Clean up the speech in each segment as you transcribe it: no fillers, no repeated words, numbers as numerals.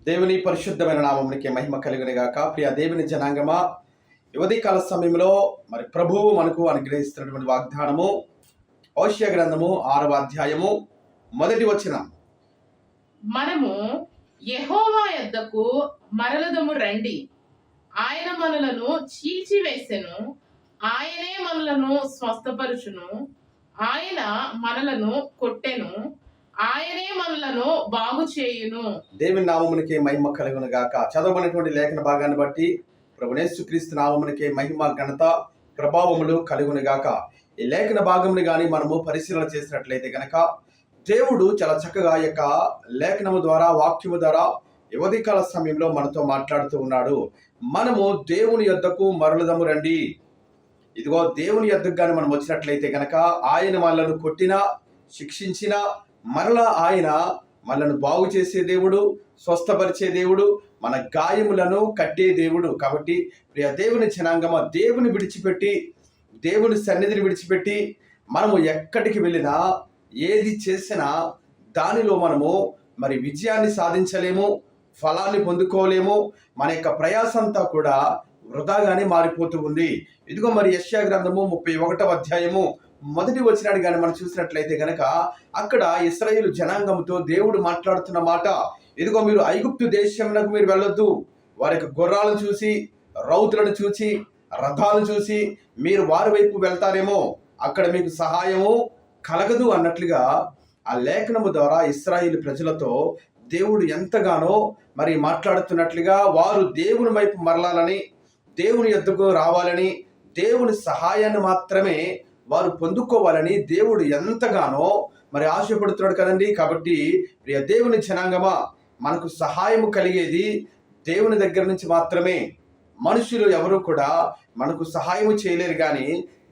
దేవుని పరిశుద్ధమైన నామమునికి మహిమ కలుగును గాక. ప్రియ దేవుని జనాంగమా, ఈ ఉదయకాల సమయంలో మరి ప్రభువు మనకు అనుగ్రహిస్తున్నటువంటి వాగ్దానము హోషేయ గ్రంథము 6వ అధ్యాయము 1వ వచనం. మనము యెహోవా యొద్దకు మరలదము రండి. ఆయన మనలను చీల్చివేసెను, ఆయనే మనలను స్వస్థపరచును. ఆయన మనలను కొట్టెను, ఆయనే మనలను బాగు చేయును. దేవుని నామమునికి మహిమ కలుగును గాక. చదవబడినటువంటి లేఖన భాగాన్ని బట్టి ప్రభువు యేసుక్రీస్తు నామమునికి మహిమ, ఘనత, ప్రభావములు కలుగును గాక. ఈ లేఖన భాగముని గాని మనము పరిశీలన చేసినట్లయితే గనక దేవుడు చాలా చక్కగా యొక్క లేఖనము ద్వారా, వాక్యము ద్వారా ఈ ఉదయకాల సమయంలో మనతో మాట్లాడుతూ ఉన్నాడు. మనము దేవుని యొద్దకు మరలుదము రండి. ఇదిగో దేవుని యొద్దకు కానీ మనం వచ్చినట్లయితే గనక ఆయన మనలను కొట్టినా, శిక్షించినా మరలా ఆయన మనలను బాగు చేసే దేవుడు, స్వస్థపరిచే దేవుడు, మన గాయములను కట్టే దేవుడు. కాబట్టి ప్రియ దేవుని జనాంగమ, దేవుని విడిచిపెట్టి, దేవుని సన్నిధిని విడిచిపెట్టి మనము ఎక్కడికి వెళ్ళినా, ఏది చేసినా దానిలో మనము మరి విజయాన్ని సాధించలేము, ఫలాన్ని పొందుకోలేము. మన యొక్క ప్రయాసంతా కూడా వృధాగానే మారిపోతూ ఉంది. ఇదిగో మరి యెషయా గ్రంథము 31వ అధ్యాయము 1వ వచనాన్ని కానీ మనం చూసినట్లయితే గనక అక్కడ ఇశ్రాయేలు జనాంగంతో దేవుడు మాట్లాడుతున్న మాట, ఇదిగో మీరు ఐగుప్తు దేశంలోకి మీరు వెళ్ళొద్దు. వారి యొక్క గుర్రాలను చూసి, రౌతులను చూసి, రథాలను చూసి మీరు వారి వైపు వెళ్తారేమో, అక్కడ మీకు సహాయము కలగదు అన్నట్లుగా ఆ లేఖనము ద్వారా ఇశ్రాయేలు ప్రజలతో దేవుడు ఎంతగానో మరి మాట్లాడుతున్నట్లుగా వారు దేవుని వైపు మరలాలని, దేవుని యొద్దకు రావాలని, దేవుని సహాయాన్ని మాత్రమే వారు పొందుకోవాలని దేవుడు ఎంతగానో మరి ఆశపడుతున్నాడు కదండి. కాబట్టి ప్రియ దేవుని జనాంగమా, మనకు సహాయము కలిగేది దేవుని దగ్గర నుంచి మాత్రమే. మనుషులు ఎవరు కూడా మనకు సహాయము చేయలేరు, కానీ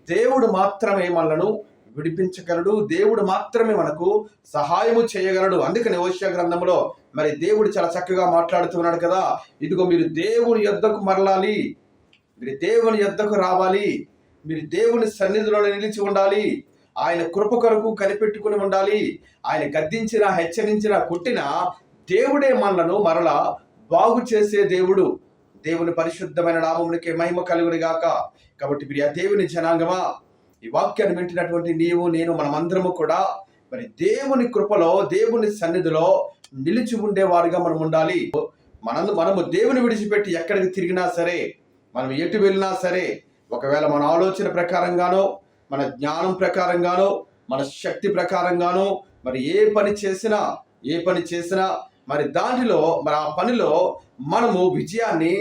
దేవుడు మాత్రమే మనలను విడిపించగలడు. దేవుడు మాత్రమే మనకు సహాయము చేయగలడు. అందుకని హోషేయ గ్రంథంలో మరి దేవుడు చాలా చక్కగా మాట్లాడుతున్నాడు కదా, ఇదిగో మీరు దేవుని యొద్దకు మరలాలి, మీరు దేవుని యొద్దకు రావాలి, మీరు దేవుని సన్నిధిలో నిలిచి ఉండాలి, ఆయన కృప కొరకు కనిపెట్టుకుని ఉండాలి. ఆయన గద్దించిన, హెచ్చరించిన, కొట్టిన దేవుడే మనలను మరలా బాగు చేసే దేవుడు. దేవుని పరిశుద్ధమైన నామమునికి మహిమ కలుగును గాక. కాబట్టి ప్రియ దేవుని జనాంగమా, ఈ వాక్యాన్ని వింటున్నటువంటి నీవు, నేను, మనమందరము కూడా మరి దేవుని కృపలో, దేవుని సన్నిధిలో నిలిచి ఉండేవారుగా మనం ఉండాలి. మనము దేవుని విడిచిపెట్టి ఎక్కడికి తిరిగినా సరే, మనం ఎటు వెళ్ళినా సరే, ఒకవేళ మన ఆలోచన ప్రకారంగానో, మన జ్ఞానం ప్రకారంగానో, మన శక్తి ప్రకారంగానో మరి ఏ పని చేసినా మరి దానిలో, మరి ఆ పనిలో మనము విజయాన్ని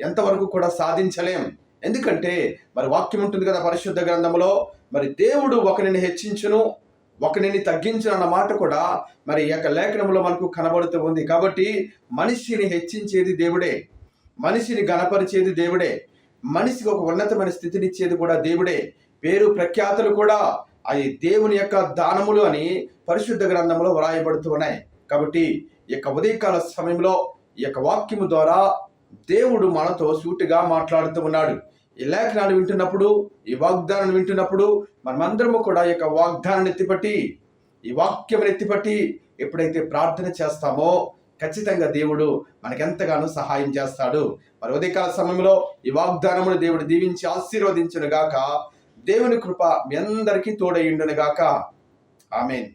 ఎంతవరకు కూడా సాధించలేం. ఎందుకంటే మరి వాక్యం ఉంటుంది కదా పరిశుద్ధ గ్రంథంలో, మరి దేవుడు ఒకరిని హెచ్చించును, ఒకరిని తగ్గించును అన్న మాట కూడా మరి ఈ యొక్క లేఖనంలో మనకు కనబడుతూ ఉంది. కాబట్టి మనిషిని హెచ్చించేది దేవుడే, మనిషిని గణపరిచేది దేవుడే, మనిషికి ఒక ఉన్నతమైన స్థితినిచ్చేది కూడా దేవుడే. పేరు ప్రఖ్యాతులు కూడా అది దేవుని యొక్క దానములు అని పరిశుద్ధ గ్రంథంలో వ్రాయబడుతూ ఉన్నాయి. కాబట్టి ఈ యొక్క ఉదయకాల సమయంలో ఈ యొక్క వాక్యము ద్వారా దేవుడు మనతో సూటిగా మాట్లాడుతూ ఉన్నాడు. ఈ లేఖనాన్ని వింటున్నప్పుడు, ఈ వాగ్దానాన్ని వింటున్నప్పుడు మనమందరము కూడా ఈ యొక్క వాగ్దానాన్ని ఎత్తిపట్టి, ఈ వాక్యం ఎత్తిపట్టి ఎప్పుడైతే ప్రార్థన చేస్తామో ఖచ్చితంగా దేవుడు మనకెంతగానో సహాయం చేస్తాడు. మరి ఉదయకాల సమయంలో ఈ వాగ్దానమును దేవుడు దీవించి ఆశీర్వదించును గాక. దేవుని కృప మీ అందరికీ తోడయుండును గాక. ఆమేన్.